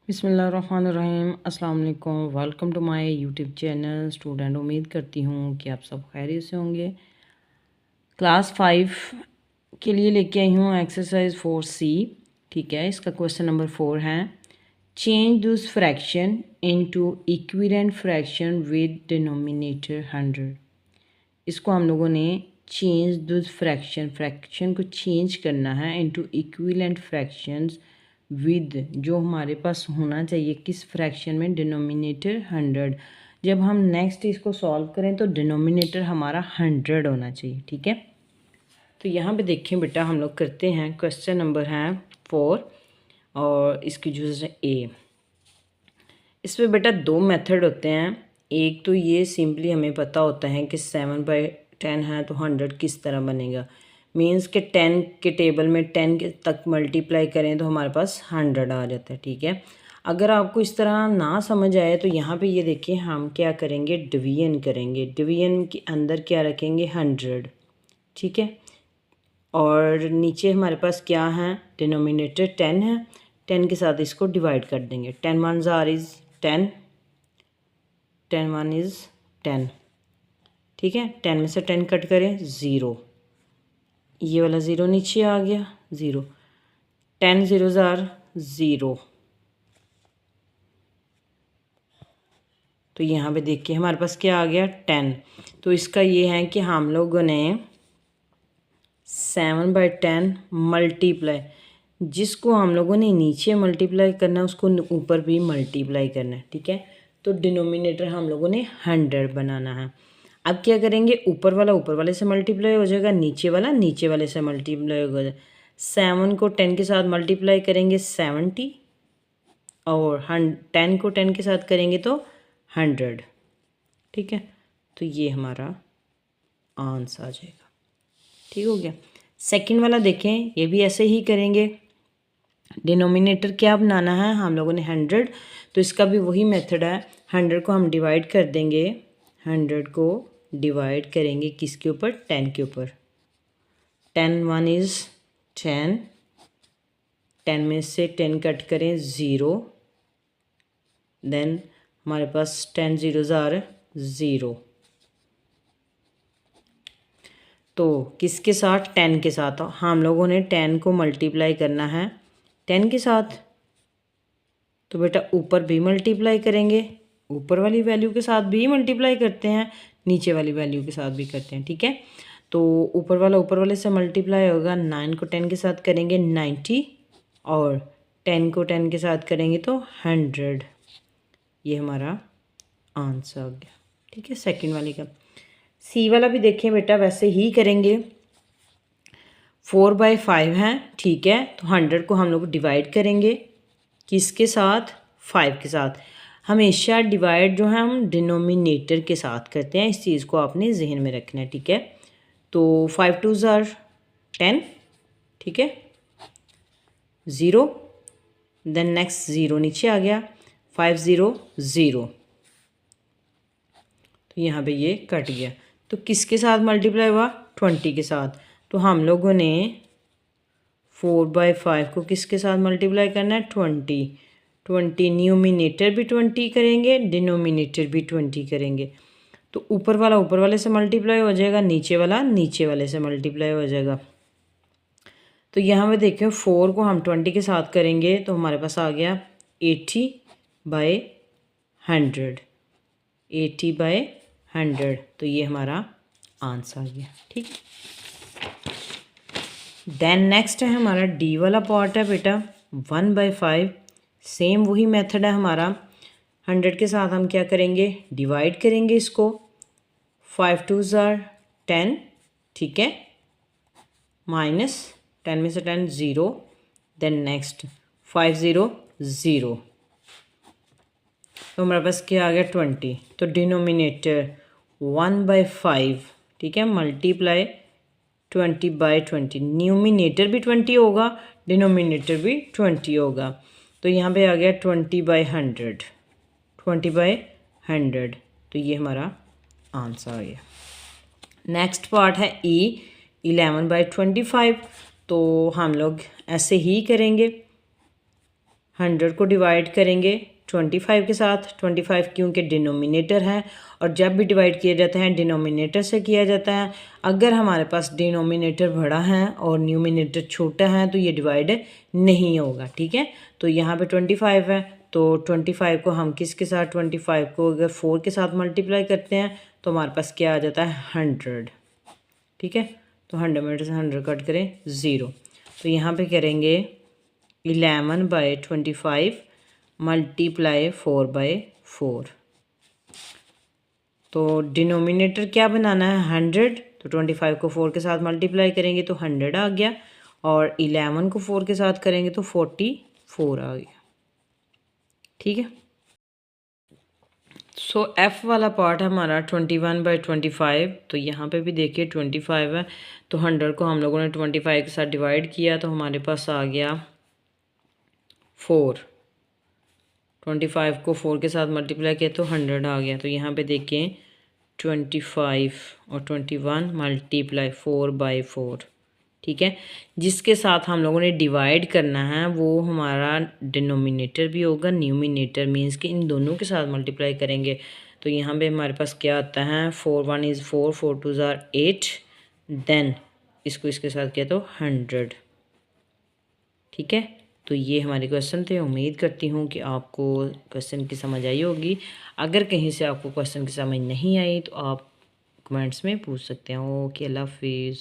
बिस्मिल्लाहिर्रहमानिर्रहीम अस्सलाम वालेकुम। Welcome to my YouTube channel student. उम्मीद करती हूँ कि आप सब खैरियत से होंगे। क्लास 5 के लिए लेके आई हूँ एक्सरसाइज 4C। ठीक है, इसका क्वेश्चन नंबर 4 है change this fraction into equivalent fraction with denominator 100। इसको हम लोगों ने चेंज दिस फ्रैक्शन को चेंज करना है इनटू इक्विवेलेंट फ्रैक्शंस विद, जो हमारे पास होना चाहिए किस फ्रैक्शन में, डिनोमिनेटर 100। जब हम नेक्स्ट इसको सॉल्व करें तो डिनोमिनेटर हमारा 100 होना चाहिए। ठीक है, तो यहाँ पे देखें बेटा, हम लोग करते हैं क्वेश्चन नंबर है 4 और इसकी जो है ए। इसमें बेटा दो मेथड होते हैं। एक तो ये सिंपली हमें पता होता है कि 7/10 है तो 100 किस तरह बनेगा। मींस के 10 के टेबल में 10 के तक मल्टीप्लाई करें तो हमारे पास 100 आ जाता है। ठीक है, अगर आपको इस तरह ना समझ आए तो यहाँ पे ये देखिए, हम क्या करेंगे, डिवीजन करेंगे। डिवीजन के अंदर क्या रखेंगे, 100। ठीक है, और नीचे हमारे पास क्या है, डिनोमिनेटर 10 है। 10 के साथ इसको डिवाइड कर देंगे। 10 1 ज़ार इज़ 10, 10 1 इज़ 10। ठीक है, 10 में से 10 कट करें, 0। ये वाला 0 नीचे आ गया, 0। 10 0 ज़ार 0। तो यहाँ पे देखिए हमारे पास क्या आ गया, 10। तो इसका ये है कि हम लोगों ने 7/10 मल्टीप्लाई, जिसको हम लोगों ने नीचे मल्टीप्लाई करना है उसको ऊपर भी मल्टीप्लाई करना है। ठीक है, तो डिनोमिनेटर हम लोगों ने 100 बनाना है। अब क्या करेंगे, ऊपर वाला ऊपर वाले से मल्टीप्लाई हो जाएगा, नीचे वाला नीचे वाले से मल्टीप्लाई हो जाएगा। 7 को 10 के साथ मल्टीप्लाई करेंगे 70, और 10 को 10 के साथ करेंगे तो 100। ठीक है, तो ये हमारा आंसर आ जाएगा। ठीक हो गया। सेकंड वाला देखें, ये भी ऐसे ही करेंगे। डिनोमिनेटर क्या बनाना है हम लोगों ने, 100। तो इसका भी वही मेथड है। 100 को हम डिवाइड कर देंगे, 100 को डिवाइड करेंगे किसके ऊपर, 10 के ऊपर। 10 1 इज़ 10, 10 में से 10 कट करें, 0। देन हमारे पास 10 0 ज़ार 0। तो किसके साथ, 10 के साथ। हम लोगों ने 10 को मल्टीप्लाई करना है 10 के साथ, तो बेटा ऊपर भी मल्टीप्लाई करेंगे, ऊपर वाली वैल्यू के साथ भी मल्टीप्लाई करते हैं, नीचे वाली वैल्यू के साथ भी करते हैं। ठीक है, तो ऊपर वाला ऊपर वाले से मल्टीप्लाई होगा। 9 को 10 के साथ करेंगे 90, और 10 को 10 के साथ करेंगे तो 100। ये हमारा आंसर हो गया। ठीक है, सेकंड वाले का। सी वाला भी देखें बेटा, वैसे ही करेंगे। 4/5 है। ठीक है, तो 100 को हम लोग डिवाइड करेंगे किसके साथ, 5 के साथ। हमेशा डिवाइड जो है हम डिनोमिनेटर के साथ करते हैं, इस चीज़ को आपने जहन में रखना है। ठीक है, तो 5 2 ज़ार 10। ठीक है, 0। देन नेक्स्ट 0 नीचे आ गया, 5 0 0। तो यहाँ पे ये कट गया। तो किसके साथ मल्टीप्लाई हुआ, 20 के साथ। तो हम लोगों ने 4/5 को किसके साथ मल्टीप्लाई करना है, 20। न्यूमिनेटर भी 20 करेंगे, डिनोमिनेटर भी 20 करेंगे। तो ऊपर वाला ऊपर वाले से मल्टीप्लाई हो जाएगा, नीचे वाला नीचे वाले से मल्टीप्लाई हो जाएगा। तो यहाँ पे देखें, 4 को हम 20 के साथ करेंगे तो हमारे पास आ गया 80/100। 80/100, तो ये हमारा आंसर आ गया। ठीक है, देन नेक्स्ट है हमारा डी वाला पार्ट है बेटा, 1/5। सेम वही मेथड है हमारा। 100 के साथ हम क्या करेंगे, डिवाइड करेंगे इसको। 5 2 ज़ार 10। ठीक है, माइनस 10 में से 10 0। Then next 5 0 0। तो हमारे पास क्या आ गया, 20। तो डिनोमिनेटर 1/5। ठीक है, मल्टीप्लाई 20/20। न्यूमिनेटर भी 20 होगा, डिनोमिनेटर भी 20 होगा। तो यहाँ पे आ गया 20/100। 20/100, तो ये हमारा आंसर आ गया। नेक्स्ट पार्ट है ई, 11/25। तो हम लोग ऐसे ही करेंगे। 100 को डिवाइड करेंगे 25 के साथ। 25 क्योंकि डिनोमिनेटर है और जब भी डिवाइड किया जाता है डिनोमिनेटर से किया जाता है। अगर हमारे पास डिनोमिनेटर बड़ा है और न्यूमिनेटर छोटा है तो ये डिवाइड नहीं होगा, ठीक है। तो यहाँ पे 25 है तो 25 को हम किसके साथ, 25 को अगर 4 के साथ मल्टीप्लाई करते हैं तो हमारे पास क्या आ जाता है 100, ठीक है। तो 100 में से 100 कट करें 0। तो यहाँ पे करेंगे 11/25 मल्टीप्लाई 4/4। तो डिनोमिनेटर क्या बनाना है 100, तो 25 को 4 के साथ मल्टीप्लाई करेंगे तो 100 आ गया और 11 को 4 के साथ करेंगे तो 44 आ गया, ठीक है। सो एफ़ वाला पार्ट है हमारा 21/25। तो यहाँ पे भी देखिए 25 है तो 100 को हम लोगों ने 25 के साथ डिवाइड किया तो हमारे पास आ गया 4। 25 को 4 के साथ मल्टीप्लाई किया तो 100 आ गया। तो यहाँ पे देखें 25 और 21 मल्टीप्लाई 4/4, ठीक है। जिसके साथ हम लोगों ने डिवाइड करना है वो हमारा डिनोमिनेटर भी होगा, न्यूमिनेटर मीन्स कि इन दोनों के साथ मल्टीप्लाई करेंगे। तो यहाँ पे हमारे पास क्या आता है 4 1 इज़ 4, 4 2 ज़ार 8, देन इसको इसके साथ किया तो 100, ठीक है। तो ये हमारे क्वेश्चन थे। उम्मीद करती हूँ कि आपको क्वेश्चन की समझ आई होगी। अगर कहीं से आपको क्वेश्चन की समझ नहीं आई तो आप कमेंट्स में पूछ सकते हैं। ओके, अल्लाह हाफिज़।